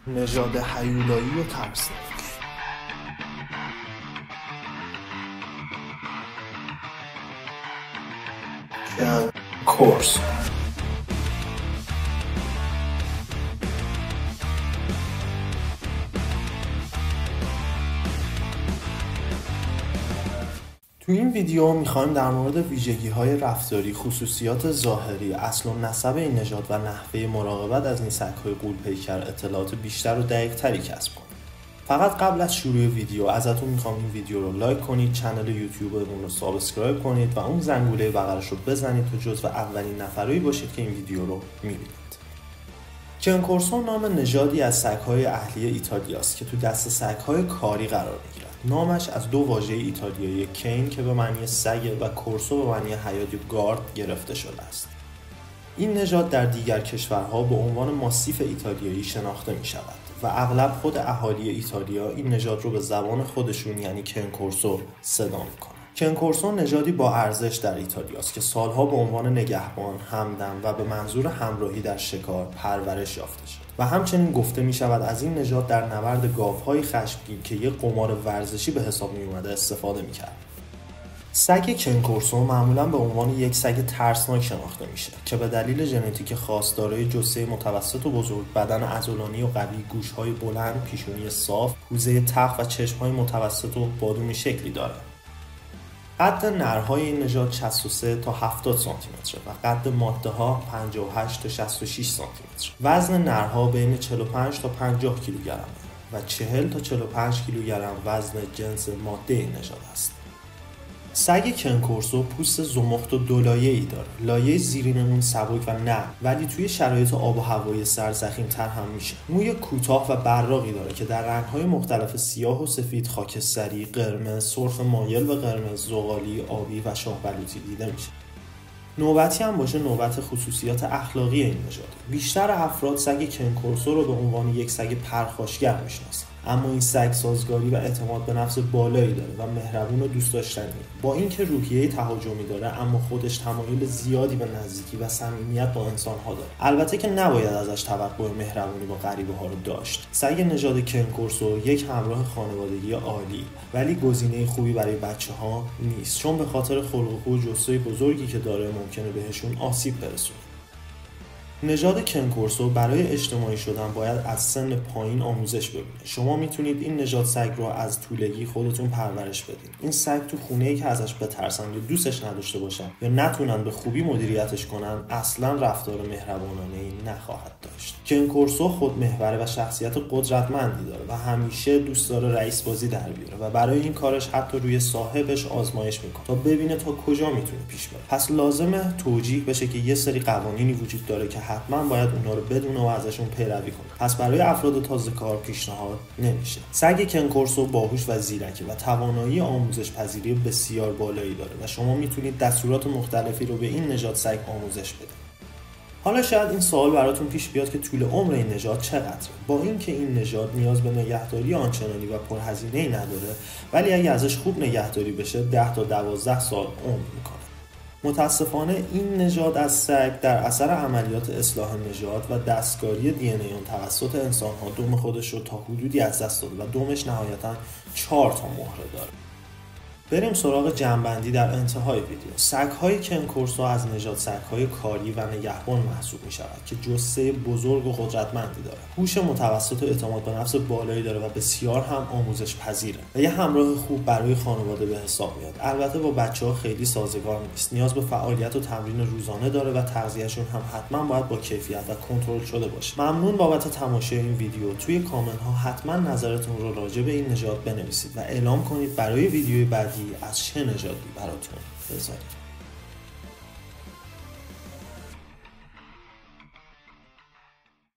نژاد هیولایی و ترسناک. کن کورسو. تو این ویدیو میخوایم در مورد ویژگی‌های رفتاری، خصوصیات ظاهری، اصل و نسب این نژاد و نحوه مراقبت از این سگ‌های غول‌پیکر اطلاعات بیشتر و دقیق‌تری کسب کنیم. فقط قبل از شروع ویدیو ازتون میخوام این ویدیو رو لایک کنید، کانال یوتیوبمون رو سابسکرایب کنید و اون زنگوله بغلش رو بزنید تا جزو اولین نفرایی باشید که این ویدیو رو میبینید. کن کورسو نام نژادی از سگ‌های اهلی ایتالیاست که تو دست سگ‌های کاری قرار میگیرد. نامش از دو واژه ایتالیایی کین که به معنی سگ و کورسو به معنی حیات یا گارد گرفته شده است. این نژاد در دیگر کشورها به عنوان ماستیف ایتالیایی شناخته می شود و اغلب خود اهالی ایتالیا این نژاد رو به زبان خودشون یعنی کن کورسو صدا می‌کنند. کن کورسو نژادی با ارزش در ایتالیاست که سالها به عنوان نگهبان، همدم و به منظور همراهی در شکار پرورش یافته شد و همچنین گفته می شود از این نژاد در نبرد گاوهای خشمگین که یک قمار ورزشی به حساب می اومده استفاده می کرد. سگ کن کورسو معمولا به عنوان یک سگ ترسناک شناخته میشه که به دلیل ژنتیک خاص دارای جثه متوسط و بزرگ، بدن عضلانی و قوی، گوش‌های بلند، پیشونی صاف، پوزه تخت و چشم‌های متوسط و بادومی شکلی داره. قد نرهای این نژاد 63 تا 70 سانتی متر و قد ماده‌ها 58 تا 66 سانتی متر. وزن نرها بین 45 تا 50 کیلوگرم و 40 تا 45 کیلوگرم وزن جنس ماده این نژاد است. سگ کن کورسو پوست زمخت و دولایه‌ای داره. لایه زیرین اون سبک و نرم ولی توی شرایط آب و هوای سرد ضخیم‌تر هم میشه. موی کوتاه و براقی داره که در رنگ‌های مختلف سیاه و سفید، خاکستری، قرمز، سرخ مایل به قرمز، زغالی، آبی و شاه بلوطی دیده میشه. نوبتی هم باشه نوبت خصوصیات اخلاقی این نژاد. بیشتر افراد سگ کن کورسو رو به عنوان یک سگ پرخاشگر میشناسن. اما این سگ سازگاری و اعتماد به نفس بالایی داره و مهربون و دوست داشتنیه. با اینکه روحیه تهاجمی داره اما خودش تمایل زیادی به نزدیکی و صمیمیت با انسان‌ها داره. البته که نباید ازش توقع مهربونی با غریبه‌ها رو داشت. سگ نژاد کن کورسو یک همراه خانوادگی عالی ولی گزینه خوبی برای بچه‌ها نیست چون به خاطر خلق و خو و جثه بزرگی که داره ممکنه بهشون آسیب برسونه. نژاد کن کورسو برای اجتماعی شدن باید از سن پایین آموزش ببینه. شما میتونید این نژاد سگ رو از طفولگی خودتون پرورش بدین. این سگ تو خونه‌ای که ازش بترسن یا دوستش نداشته باشن یا نتونن به خوبی مدیریتش کنن اصلا رفتار مهربانانه‌ای نخواهد داشت. کن کورسو خودمحوره و شخصیت قدرتمندی داره و همیشه دوست داره رئیس بازی در بیاره و برای این کارش حتی روی صاحبش آزمایش میکنه تا ببینه تا کجا میتونه پیش بره. پس لازمه توجیه بشه که یه سری قوانینی وجود داره که حتما باید اونا رو بدونه و ازشون پیروی کنه. پس برای افراد تازه کار پیشنهاد نمیشه. سگ کن کورسو باهوش و زیرکه و توانایی آموزش پذیری بسیار بالایی داره و شما میتونید دستورات مختلفی رو به این نژاد سگ آموزش بدید. حالا شاید این سوال براتون پیش بیاد که طول عمر این نژاد چقدره؟ با اینکه این نژاد نیاز به نگهداری آنچنانی و پرهزینه‌ای نداره ولی اگه ازش خوب نگهداری بشه 10 تا 12 سال عمر میکنه. متاسفانه این نژاد از سگ در اثر عملیات اصلاح نژاد و دستکاری دی ان ای اون توسط انسان‌ها دم خودش رو تا حدودی از دست داده و دمش نهایتاً 4 تا مهره داره. بریم سراغ جمع‌بندی در انتهای ویدیو. سگ‌های کن کورسو از نژاد سگ‌های کاری و نگهبان محسوب می‌شود که جثه بزرگ و قدرتمندی داره. هوش متوسط و اعتماد به نفس بالایی داره و بسیار هم آموزش پذیره و یه همراه خوب برای خانواده به حساب میاد. البته با بچه‌ها خیلی سازگار نیست. نیاز به فعالیت و تمرین روزانه داره و تغذیه‌شون هم حتما باید با کیفیت و کنترل شده باشه. ممنون بابت تماشای این ویدیو. توی کامنت‌ها حتما نظرتون رو راجع به این نژاد بنویسید و اعلام کنید برای ویدیوی بعدی از چه نژادی براتون بذارید.